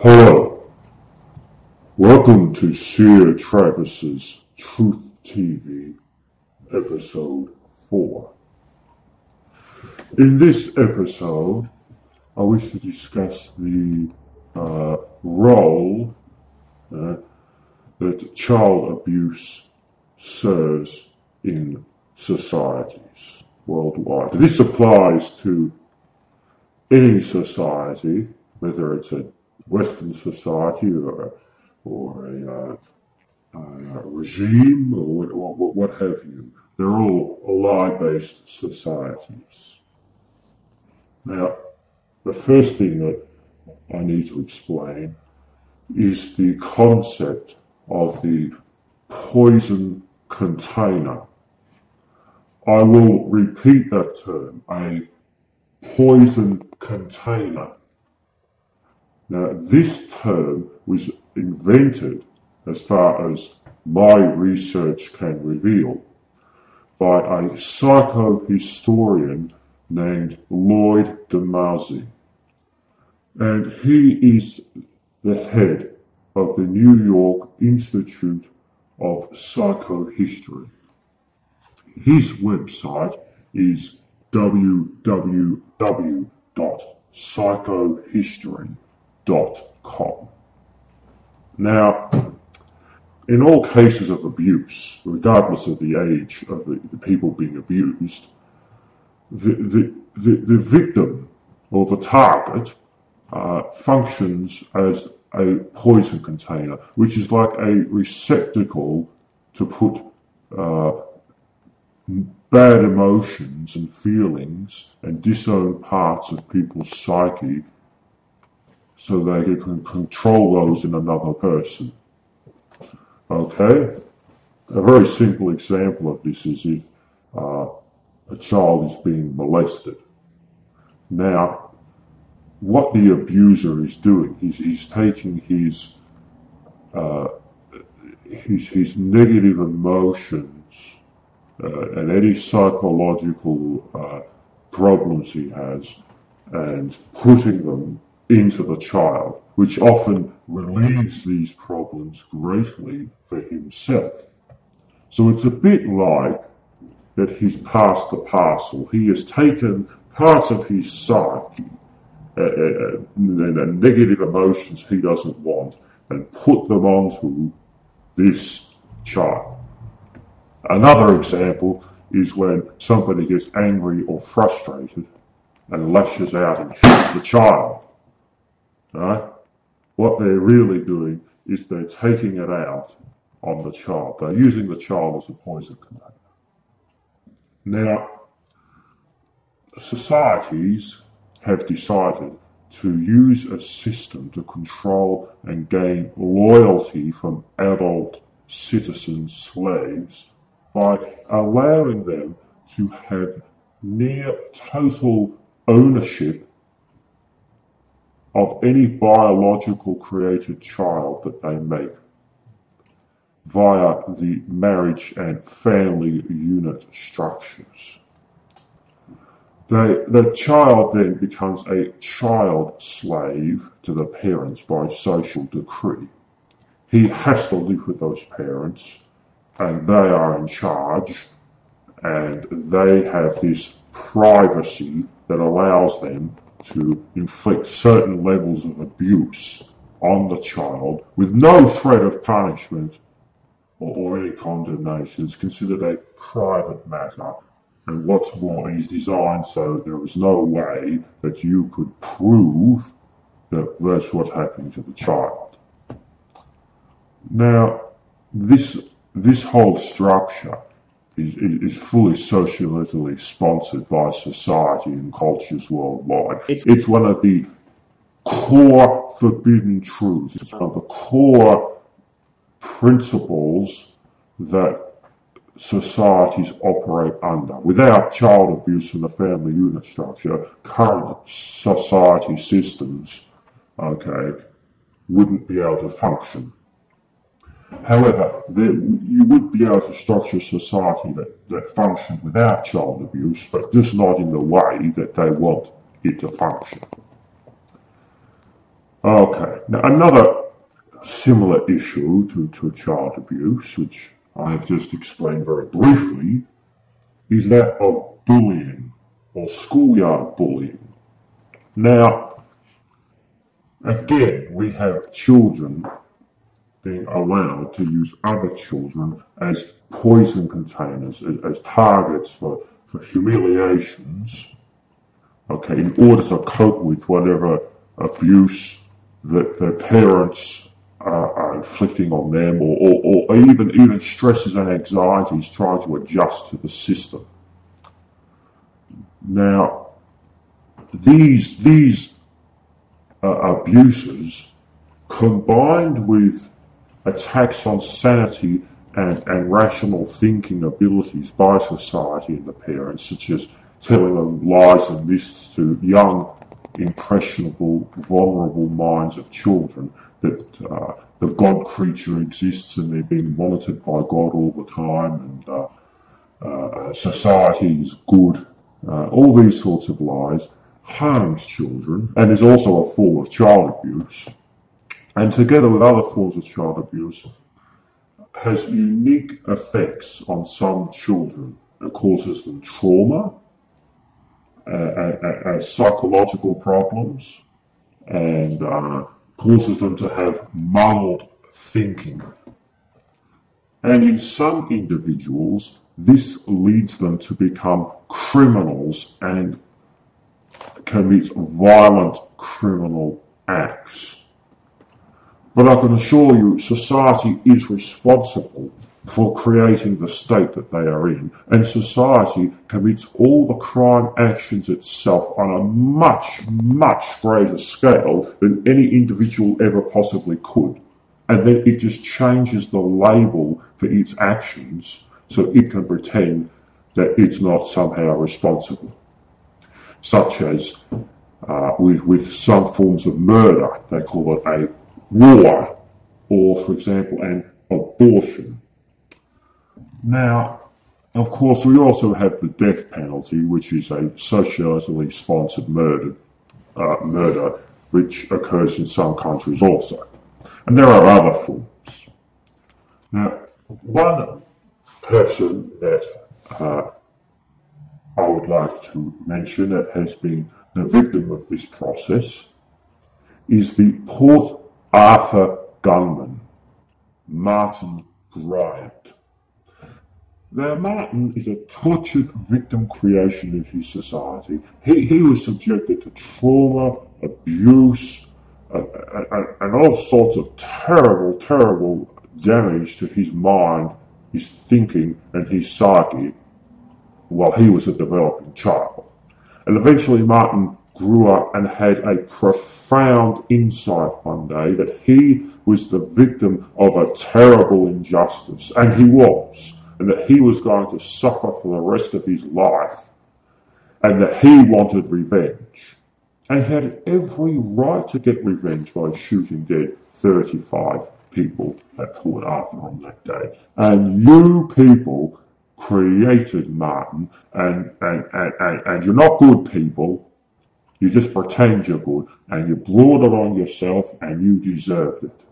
Hello, welcome to Seer Travis Truth TV, episode 4. In this episode, I wish to discuss the role that child abuse serves in societies worldwide. This applies to any society, whether it's a Western society or a regime or what have you. They're all lie-based societies. Now, the first thing that I need to explain is the concept of the poison container. I will repeat that term, a poison container. Now, this term was invented, as far as my research can reveal, by a psychohistorian named Lloyd Demasi. And he is the head of the New York Institute of Psychohistory. His website is www.psychohistory.com. Now, in all cases of abuse, regardless of the age of the people being abused, the victim or the target functions as a poison container, which is like a receptacle to put bad emotions and feelings and disown parts of people's psyche so they can control those in another person. Okay? A very simple example of this is if a child is being molested. Now, what the abuser is doing is he's taking his negative emotions and any psychological problems he has and putting them into the child, which often relieves these problems greatly for himself. So it's a bit like that he's passed the parcel. He has taken parts of his psyche and negative emotions he doesn't want and put them onto this child. Another example is when somebody gets angry or frustrated and lashes out and hits the child. Right? What they're really doing is they're taking it out on the child. They're using the child as a poison container. Now, societies have decided to use a system to control and gain loyalty from adult citizen slaves by allowing them to have near total ownership of any biological created child that they make via the marriage and family unit structures. The child then becomes a child slave to the parents by social decree. He has to live with those parents, and they are in charge, and they have this privacy that allows them to inflict certain levels of abuse on the child with no threat of punishment or any condemnation. It's considered a private matter, and what's more, is designed so there is no way that you could prove that that's what's happening to the child. Now, this whole structure is fully socially sponsored by society and cultures worldwide. It's one of the core forbidden truths. It's one of the core principles that societies operate under. Without child abuse in the family unit structure, current society systems, wouldn't be able to function. However, you would be able to structure a society that functions without child abuse, but just not in the way that they want it to function. Okay, now another similar issue to child abuse, which I have just explained very briefly, is that of bullying or schoolyard bullying. Now, again, we have children being allowed to use other children as poison containers, as targets for humiliations, okay, in order to cope with whatever abuse that their parents are inflicting on them, or even stresses and anxieties trying to adjust to the system. Now, these abuses, combined with attacks on sanity and rational thinking abilities by society and the parents, such as telling them lies and myths to young, impressionable, vulnerable minds of children, that the God creature exists and they're being monitored by God all the time, and society is good. All these sorts of lies harms children and is also a form of child abuse. And together with other forms of child abuse, has unique effects on some children. It causes them trauma, psychological problems, and causes them to have muddled thinking. And in some individuals, this leads them to become criminals and commit violent criminal acts. But I can assure you, society is responsible for creating the state that they are in, and society commits all the crime actions itself on a much, much greater scale than any individual ever possibly could. And then it just changes the label for its actions so it can pretend that it's not somehow responsible. Such as with some forms of murder, they call it a war, or, for example, an abortion. Now, of course, we also have the death penalty, which is a socially sponsored murder, which occurs in some countries also. And there are other forms. Now, one person that I would like to mention that has been the victim of this process is the Port Arthur gunman, Martin Bryant. Now, Martin is a tortured victim creation of his society. He was subjected to trauma, abuse, and all sorts of terrible, terrible damage to his mind, his thinking, and his psyche while he was a developing child. And eventually Martin grew up and had a profound insight one day that he was the victim of a terrible injustice, and he was, and that he was going to suffer for the rest of his life, and that he wanted revenge. And he had every right to get revenge by shooting dead 35 people at Port Arthur on that day. And you people created Martin, and you're not good people. You just pretend you're good, and you brought it on yourself, and you deserved it.